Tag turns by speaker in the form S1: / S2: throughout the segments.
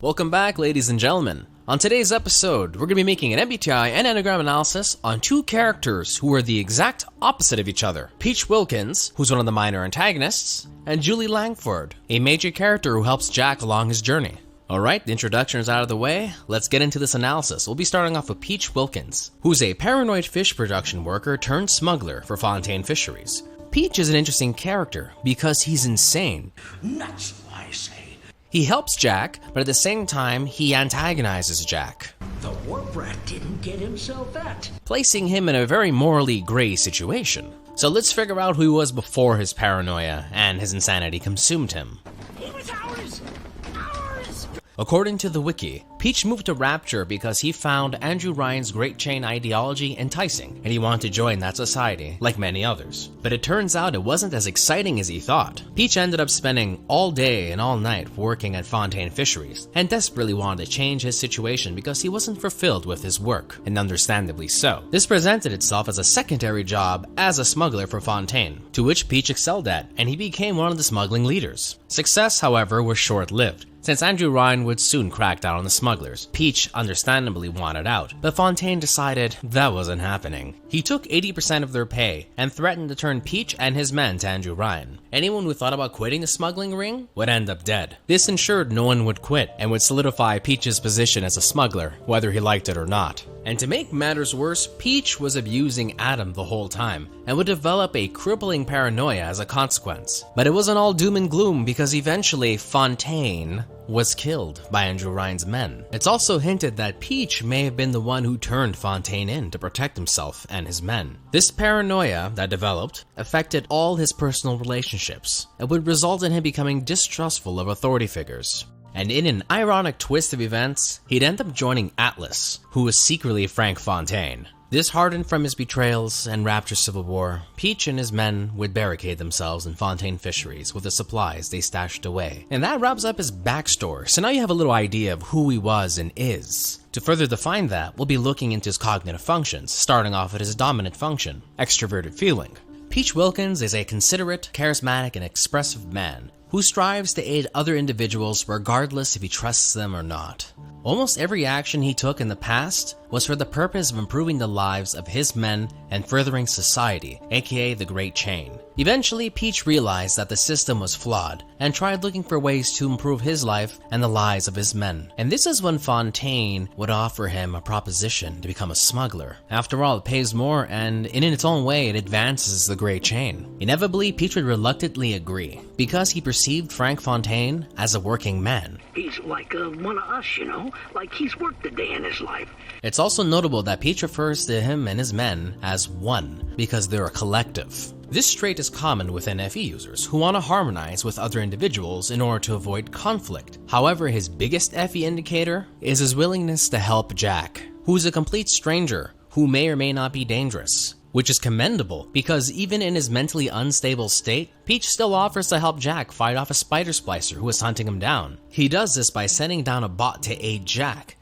S1: Welcome back, ladies and gentlemen. On today's episode, we're going to be making an MBTI and Enneagram analysis on two characters who are the exact opposite of each other. Peach Wilkins, who's one of the minor antagonists, and Julie Langford, a major character who helps Jack along his journey. Alright, the introduction is out of the way, let's get into this analysis. We'll be starting off with Peach Wilkins, who's a paranoid fish production worker turned smuggler for Fontaine Fisheries. Peach is an interesting character because he's insane.
S2: That's why I say.
S1: He helps Jack, but at the same time, he antagonizes Jack,
S2: The warp rat didn't get himself that.
S1: placing him in a very morally gray situation. So let's figure out who he was before his paranoia and his insanity consumed him.
S2: He was ours!
S1: According to the wiki, Peach moved to Rapture because he found Andrew Ryan's Great Chain ideology enticing, and he wanted to join that society, like many others. But it turns out it wasn't as exciting as he thought. Peach ended up spending all day and all night working at Fontaine Fisheries, and desperately wanted to change his situation because he wasn't fulfilled with his work, and understandably so. This presented itself as a secondary job as a smuggler for Fontaine, to which Peach excelled at, and he became one of the smuggling leaders. Success, however, was short-lived, since Andrew Ryan would soon crack down on the smugglers. Peach understandably wanted out, but Fontaine decided that wasn't happening. He took 80% of their pay and threatened to turn Peach and his men to Andrew Ryan. Anyone who thought about quitting the smuggling ring would end up dead. This ensured no one would quit and would solidify Peach's position as a smuggler, whether he liked it or not. And to make matters worse, Peach was abusing Adam the whole time and would develop a crippling paranoia as a consequence. But it wasn't all doom and gloom because eventually Fontaine was killed by Andrew Ryan's men. It's also hinted that Peach may have been the one who turned Fontaine in to protect himself and his men. This paranoia that developed affected all his personal relationships and would result in him becoming distrustful of authority figures. And in an ironic twist of events, he'd end up joining Atlas, who was secretly Frank Fontaine. This hardened from his betrayals and Rapture civil war, Peach and his men would barricade themselves in Fontaine Fisheries with the supplies they stashed away. And that wraps up his backstory, so now you have a little idea of who he was and is. To further define that, we'll be looking into his cognitive functions, starting off at his dominant function, extroverted feeling. Peach Wilkins is a considerate, charismatic, and expressive man who strives to aid other individuals regardless if he trusts them or not. Almost every action he took in the past was for the purpose of improving the lives of his men and furthering society, aka the Great Chain. Eventually, Peach realized that the system was flawed and tried looking for ways to improve his life and the lives of his men. And this is when Fontaine would offer him a proposition to become a smuggler. After all, it pays more and in its own way it advances the Great Chain. Inevitably, Peach would reluctantly agree because he perceived Frank Fontaine as a working man.
S2: He's like one of us, you know? Like he's worked a day in his life.
S1: It's also notable that Peach refers to him and his men as one because they're a collective. This trait is common within FE users who want to harmonize with other individuals in order to avoid conflict. However, his biggest FE indicator is his willingness to help Jack, who's a complete stranger who may or may not be dangerous. Which is commendable, because even in his mentally unstable state, Peach still offers to help Jack fight off a spider splicer who is hunting him down. He does this by sending down a bot to aid Jack.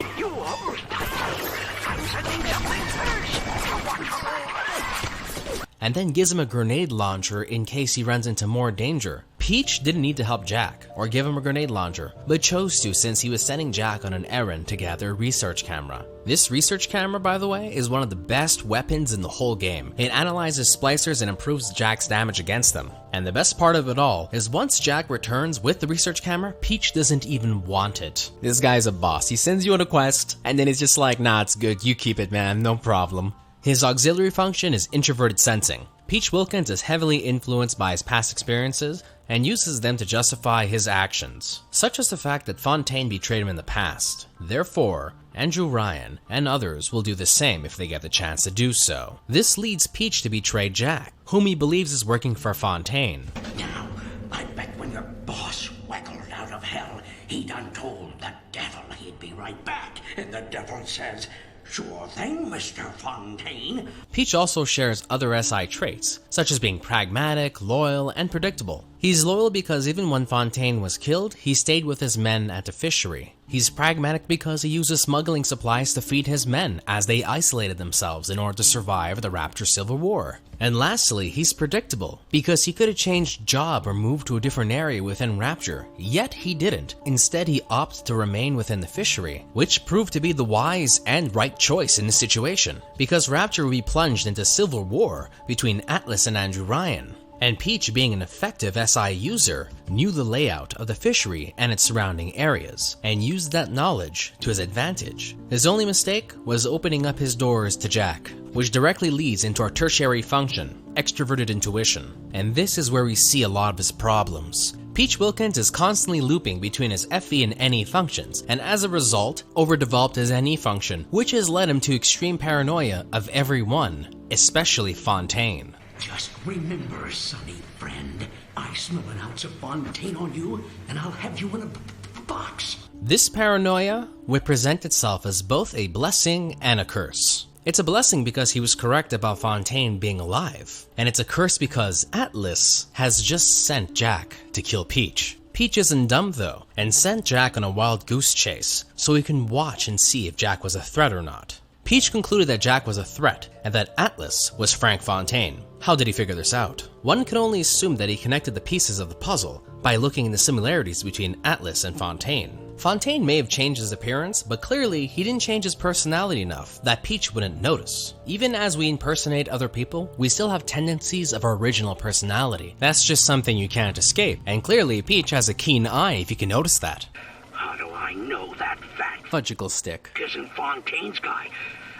S1: And then gives him a grenade launcher in case he runs into more danger. Peach didn't need to help Jack or give him a grenade launcher, but chose to since he was sending Jack on an errand to gather a research camera. This research camera, by the way, is one of the best weapons in the whole game. It analyzes splicers and improves Jack's damage against them. And the best part of it all is once Jack returns with the research camera, Peach doesn't even want it. This guy's a boss. He sends you on a quest, and then he's just like, nah, it's good, you keep it, man, no problem. His auxiliary function is introverted sensing. Peach Wilkins is heavily influenced by his past experiences and uses them to justify his actions, such as the fact that Fontaine betrayed him in the past. Therefore, Andrew Ryan and others will do the same if they get the chance to do so. This leads Peach to betray Jack, whom he believes is working for Fontaine.
S2: Now, I bet when your boss wiggled out of hell, he done told the devil he'd be right back. And the devil says, "Sure thing, Mr. Fontaine."
S1: Peach also shares other SI traits, such as being pragmatic, loyal, and predictable. He's loyal because even when Fontaine was killed, he stayed with his men at the fishery. He's pragmatic because he uses smuggling supplies to feed his men as they isolated themselves in order to survive the Rapture Civil War. And lastly, he's predictable because he could have changed job or moved to a different area within Rapture, yet he didn't. Instead, he opted to remain within the fishery, which proved to be the wise and right choice in this situation, because Rapture would be plunged into civil war between Atlas and Andrew Ryan. And Peach, being an effective SI user, knew the layout of the fishery and its surrounding areas, and used that knowledge to his advantage. His only mistake was opening up his doors to Jack, which directly leads into our tertiary function, extroverted intuition. And this is where we see a lot of his problems. Peach Wilkins is constantly looping between his FE and NE functions, and as a result, overdeveloped his NE function, which has led him to extreme paranoia of everyone, especially Fontaine.
S2: Just remember, sonny friend, I smell an ounce of Fontaine on you, and I'll have you in a box.
S1: This paranoia would present itself as both a blessing and a curse. It's a blessing because he was correct about Fontaine being alive, and it's a curse because Atlas has just sent Jack to kill Peach. Peach isn't dumb though, and sent Jack on a wild goose chase so he can watch and see if Jack was a threat or not. Peach concluded that Jack was a threat and that Atlas was Frank Fontaine. How did he figure this out? One can only assume that he connected the pieces of the puzzle by looking at the similarities between Atlas and Fontaine. Fontaine may have changed his appearance, but clearly he didn't change his personality enough that Peach wouldn't notice. Even as we impersonate other people, we still have tendencies of our original personality. That's just something you can't escape, and clearly Peach has a keen eye if you can notice that.
S2: How do I know that fact
S1: Fudgicle stick
S2: isn't Fontaine's guy?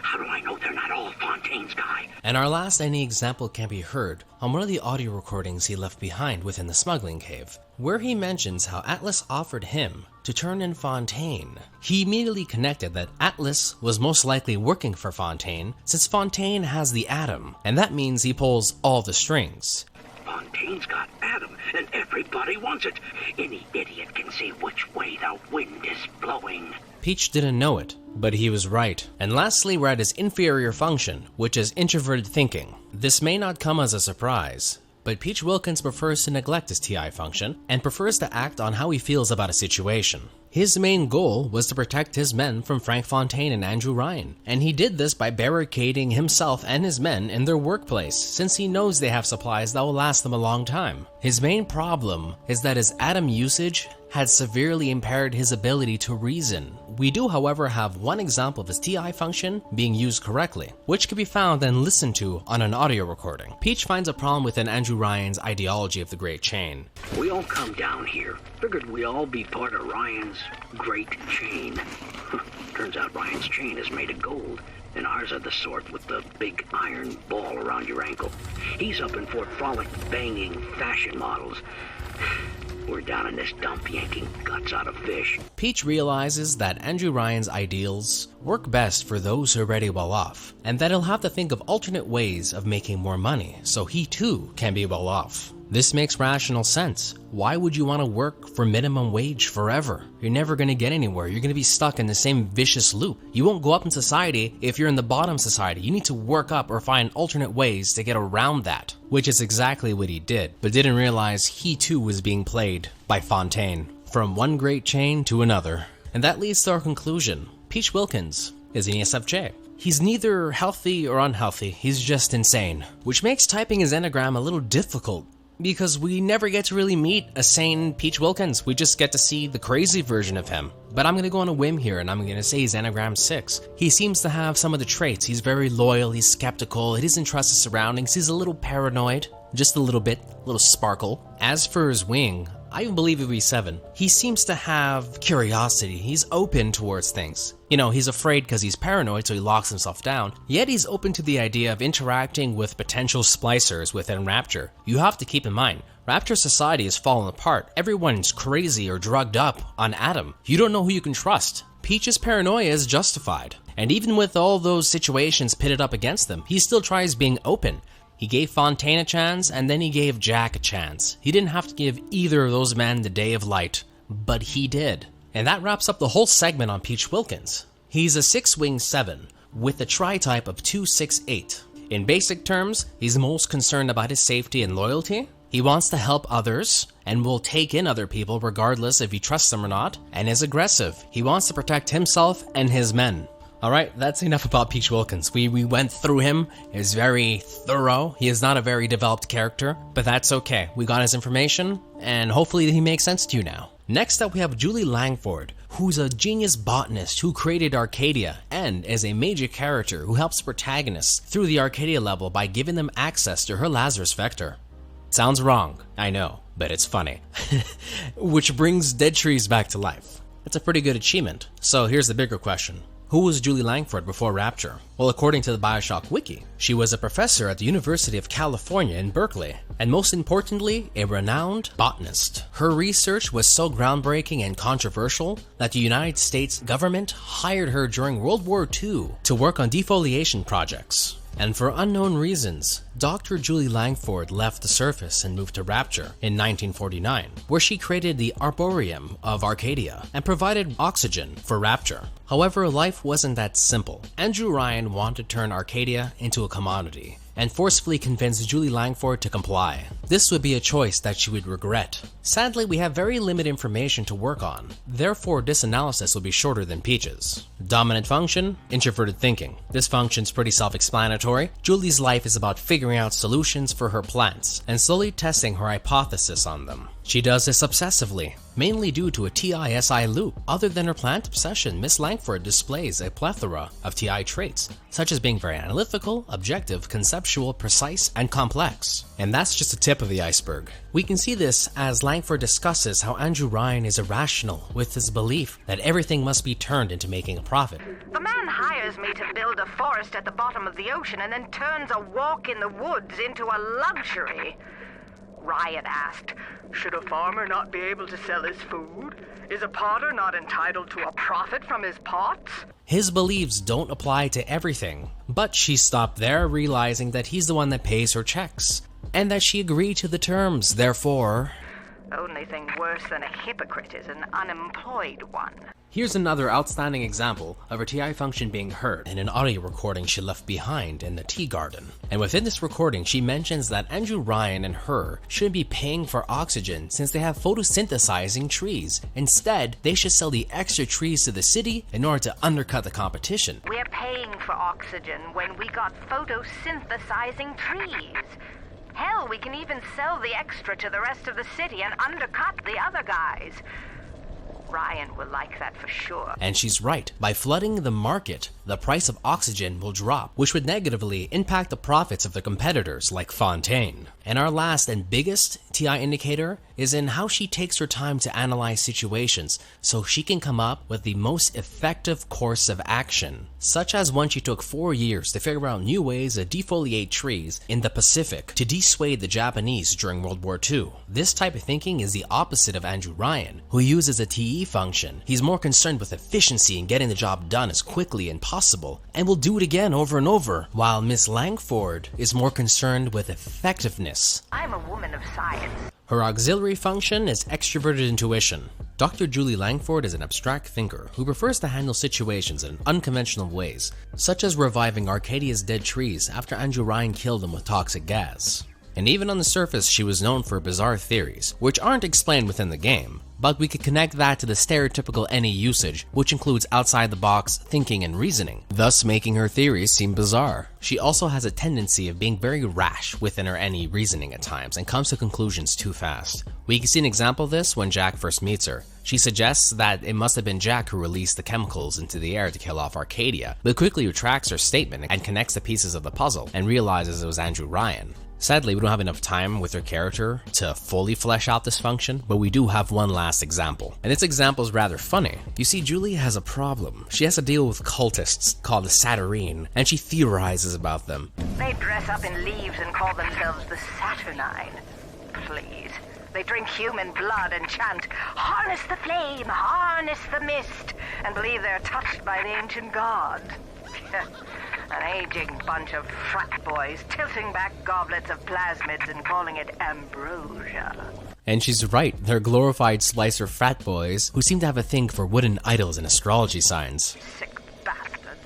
S2: How do I know they're not all Fontaine's guy?
S1: And our last NE example can be heard on one of the audio recordings he left behind within the smuggling cave, where he mentions how Atlas offered him to turn in Fontaine. He immediately connected that Atlas was most likely working for Fontaine, since Fontaine has the atom, and that means he pulls all the strings.
S2: Fontaine's got atom, and everybody wants it. Any idiot can see which way the wind is blowing.
S1: Peach didn't know it, but he was right. And lastly, we're at his inferior function, which is introverted thinking. This may not come as a surprise, but Peach Wilkins prefers to neglect his TI function and prefers to act on how he feels about a situation. His main goal was to protect his men from Frank Fontaine and Andrew Ryan, and he did this by barricading himself and his men in their workplace, since he knows they have supplies that will last them a long time. His main problem is that his atom usage had severely impaired his ability to reason. We do, however, have one example of his TI function being used correctly, which can be found and listened to on an audio recording. Peach finds a problem within Andrew Ryan's ideology of the Great Chain.
S2: We all come down here. Figured we all be part of Ryan's Great Chain. Turns out Ryan's chain is made of gold, and ours are the sort with the big iron ball around your ankle. He's up in Fort Frolic banging fashion models. We're down in this dump yanking guts out of fish.
S1: Peach realizes that Andrew Ryan's ideals work best for those who are already well off, and that he'll have to think of alternate ways of making more money so he too can be well off. This makes rational sense. Why would you want to work for minimum wage forever? You're never going to get anywhere. You're going to be stuck in the same vicious loop. You won't go up in society if you're in the bottom society. You need to work up or find alternate ways to get around that, which is exactly what he did, but didn't realize he too was being played by Fontaine, from one great chain to another. And that leads to our conclusion. Peach Wilkins is an ESFJ. He's neither healthy or unhealthy, he's just insane, which makes typing his Enneagram a little difficult, because we never get to really meet a sane Peach Wilkins. We just get to see the crazy version of him. But I'm going to go on a whim here, and I'm going to say he's Enneagram 6. He seems to have some of the traits. He's very loyal, he's skeptical, he doesn't trust his surroundings, he's a little paranoid, just a little bit, a little sparkle. As for his wing, I believe it would be 7. He seems to have curiosity. He's open towards things. You know, he's afraid because he's paranoid, so he locks himself down. Yet he's open to the idea of interacting with potential splicers within Rapture. You have to keep in mind, Rapture society is falling apart. Everyone's crazy or drugged up on Atom. You don't know who you can trust. Peach's paranoia is justified. And even with all those situations pitted up against them, he still tries being open. He gave Fontaine a chance, and then he gave Jack a chance. He didn't have to give either of those men the day of light, but he did. And that wraps up the whole segment on Peach Wilkins. He's a 6-wing 7, with a tri-type of 2-6-8. In basic terms, he's most concerned about his safety and loyalty, He wants to help others and will take in other people regardless if he trusts them or not, and is aggressive. He wants to protect himself and his men. Alright, that's enough about Peach Wilkins. We went through him. It was very thorough. He is not a very developed character, but that's okay. We got his information, and hopefully he makes sense to you now. Next up, we have Julie Langford, who's a genius botanist who created Arcadia and is a major character who helps protagonists through the Arcadia level by giving them access to her Lazarus vector. Sounds wrong, I know, but it's funny. Which brings dead trees back to life. That's a pretty good achievement. So here's the bigger question. Who was Julie Langford before Rapture? Well, according to the BioShock wiki, she was a professor at the University of California in Berkeley, and most importantly, a renowned botanist. Her research was so groundbreaking and controversial that the United States government hired her during World War II to work on defoliation projects. And for unknown reasons, Dr. Julie Langford left the surface and moved to Rapture in 1949, where she created the Arboretum of Arcadia and provided oxygen for Rapture. However, life wasn't that simple. Andrew Ryan wanted to turn Arcadia into a commodity and forcefully convinced Julie Langford to comply. This would be a choice that she would regret. Sadly, we have very limited information to work on, therefore this analysis will be shorter than Peach's. Dominant function, introverted thinking. This function's pretty self-explanatory. Julie's life is about figuring out solutions for her plants and slowly testing her hypothesis on them. She does this obsessively, mainly due to a TI-SI loop. Other than her plant obsession, Miss Langford displays a plethora of TI traits, such as being very analytical, objective, conceptual, precise, and complex. And that's just the tip of the iceberg. We can see this as Langford discusses how Andrew Ryan is irrational with his belief that everything must be turned into making a profit.
S3: The man hires me to build a forest at the bottom of the ocean and then turns a walk in the woods into a luxury. Ryan asked, should a farmer not be able to sell his food? Is a potter not entitled to a profit from his pots?
S1: His beliefs don't apply to everything, but she stopped there, realizing that he's the one that pays her checks, and that she agreed to the terms, therefore...
S3: Only thing worse than a hypocrite is an unemployed one.
S1: Here's another outstanding example of her TI function being heard in an audio recording she left behind in the tea garden. And within this recording, she mentions that Andrew Ryan and her shouldn't be paying for oxygen since they have photosynthesizing trees. Instead, they should sell the extra trees to the city in order to undercut the competition.
S3: We're paying for oxygen when we got photosynthesizing trees. Hell, we can even sell the extra to the rest of the city and undercut the other guys. Ryan will like that for sure.
S1: And she's right. By flooding the market, the price of oxygen will drop, which would negatively impact the profits of the competitors like Fontaine. And our last and biggest TI indicator is in how she takes her time to analyze situations so she can come up with the most effective course of action, such as when she took 4 years to figure out new ways to defoliate trees in the Pacific to dissuade the Japanese during World War II. This type of thinking is the opposite of Andrew Ryan, who uses a TE function. He's more concerned with efficiency and getting the job done as quickly as possible, and will do it again over and over, while Miss Langford is more concerned with effectiveness.
S3: I'm a woman of science.
S1: Her auxiliary function is extroverted intuition. Dr. Julie Langford is an abstract thinker who prefers to handle situations in unconventional ways, such as reviving Arcadia's dead trees after Andrew Ryan killed them with toxic gas. And even on the surface, she was known for bizarre theories, which aren't explained within the game, but we could connect that to the stereotypical NE usage, which includes outside-the-box thinking and reasoning, thus making her theories seem bizarre. She also has a tendency of being very rash within her NE reasoning at times and comes to conclusions too fast. We can see an example of this when Jack first meets her. She suggests that it must have been Jack who released the chemicals into the air to kill off Arcadia, but quickly retracts her statement and connects the pieces of the puzzle and realizes it was Andrew Ryan. Sadly, we don't have enough time with her character to fully flesh out this function, but we do have one last example. And this example is rather funny. You see, Julie has a problem. She has to deal with cultists called the Saturnine, and she theorizes about them.
S3: They dress up in leaves and call themselves the Saturnine. Please. They drink human blood and chant, "Harness the flame, harness the mist," and believe they're touched by the ancient gods. An aging bunch of frat boys tilting back goblets of plasmids and calling it ambrosia.
S1: And she's right, they're glorified slicer frat boys who seem to have a thing for wooden idols and astrology signs.
S3: Sick bastards.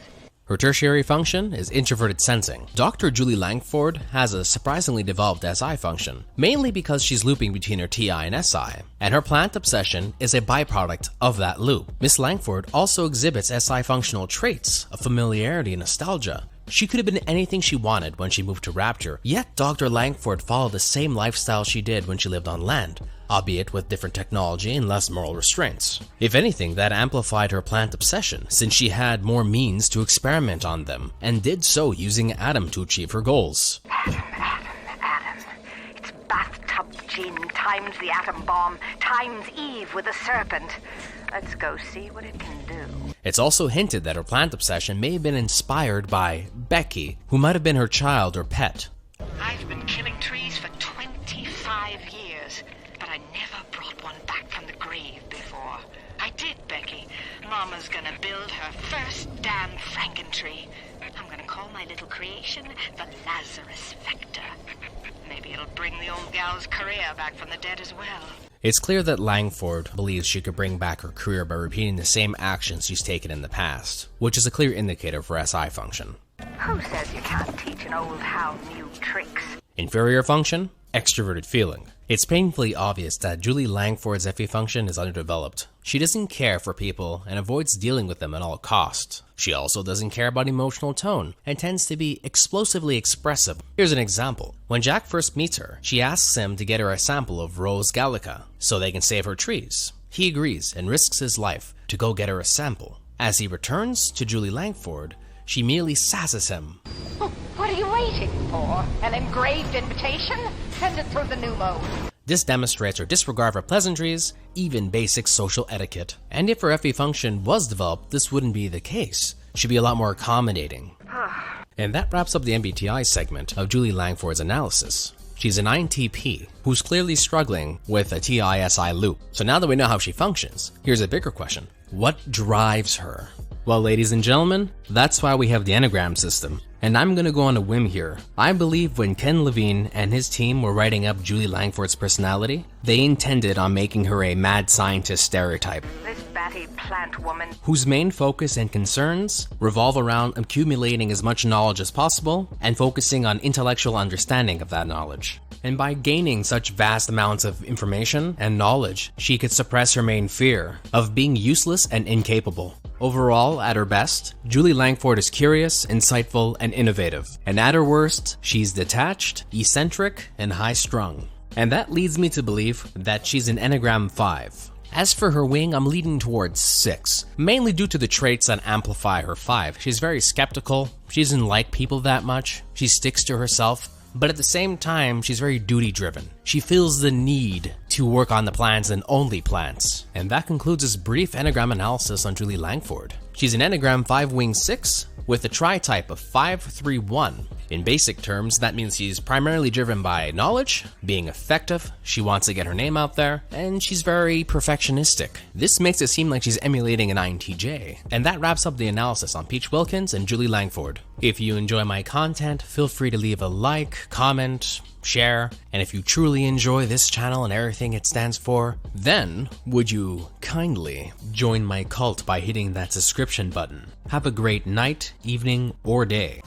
S1: Her tertiary function is introverted sensing. Dr. Julie Langford has a surprisingly developed SI function, mainly because she's looping between her TI and SI, and her plant obsession is a byproduct of that loop. Miss Langford also exhibits SI functional traits of familiarity and nostalgia. She could have been anything she wanted when she moved to Rapture, yet Dr. Langford followed the same lifestyle she did when she lived on land, albeit with different technology and less moral restraints. If anything, that amplified her plant obsession, since she had more means to experiment on them, and did so using Adam to achieve her goals.
S3: Adam. It's bathtub gin times the atom bomb times Eve with a serpent. Let's go see what it can do.
S1: It's also hinted that her plant obsession may have been inspired by Becky, who might have been her child or pet.
S4: I've been killing trees for 25 years, but I never brought one back from the grave before. I did, Becky. Mama's gonna build her first damn Frankentree. I'm gonna call my little creation the Lazarus Vector. Maybe it'll bring the old gal's career back from the dead as well.
S1: It's clear that Langford believes she could bring back her career by repeating the same actions she's taken in the past, which is a clear indicator for SI function.
S3: Who says you can't teach an old hound new tricks?
S1: Inferior function, extroverted feeling. It's painfully obvious that Julie Langford's FE function is underdeveloped. She doesn't care for people and avoids dealing with them at all costs. She also doesn't care about emotional tone and tends to be explosively expressive. Here's an example. When Jack first meets her, she asks him to get her a sample of Rose Gallica so they can save her trees. He agrees and risks his life to go get her a sample. As he returns to Julie Langford, she merely sasses him.
S3: What are you waiting for? An engraved invitation? Send it through the pneumo.
S1: This demonstrates her disregard for pleasantries, even basic social etiquette. And if her FE function was developed, this wouldn't be the case. She'd be a lot more accommodating. And that wraps up the MBTI segment of Julie Langford's analysis. She's an INTP who's clearly struggling with a TI-SI loop. So now that we know how she functions, here's a bigger question. What drives her? Well, ladies and gentlemen, that's why we have the Enneagram system. And I'm gonna go on a whim here. I believe when Ken Levine and his team were writing up Julie Langford's personality, they intended on making her a mad scientist stereotype.
S3: This batty plant woman
S1: Whose main focus and concerns revolve around accumulating as much knowledge as possible and focusing on intellectual understanding of that knowledge. And by gaining such vast amounts of information and knowledge, she could suppress her main fear of being useless and incapable. Overall, at her best, Julie Langford is curious, insightful, and innovative. And at her worst, she's detached, eccentric, and high-strung. And that leads me to believe that she's an Enneagram 5. As for her wing, I'm leaning towards 6, mainly due to the traits that amplify her 5. She's very skeptical, she doesn't like people that much, she sticks to herself, but at the same time, she's very duty-driven. She feels the need to work on the plants and only plants. And that concludes this brief Enneagram analysis on Julie Langford. She's an Enneagram 5 wing 6 with a tri-type of 5-3-1. In basic terms, that means she's primarily driven by knowledge, being effective, she wants to get her name out there, and she's very perfectionistic. This makes it seem like she's emulating an INTJ. And that wraps up the analysis on Peach Wilkins and Julie Langford. If you enjoy my content, feel free to leave a like, comment, share, and if you truly enjoy this channel and everything it stands for, then would you kindly join my cult by hitting that subscription button. Have a great night, evening, or day.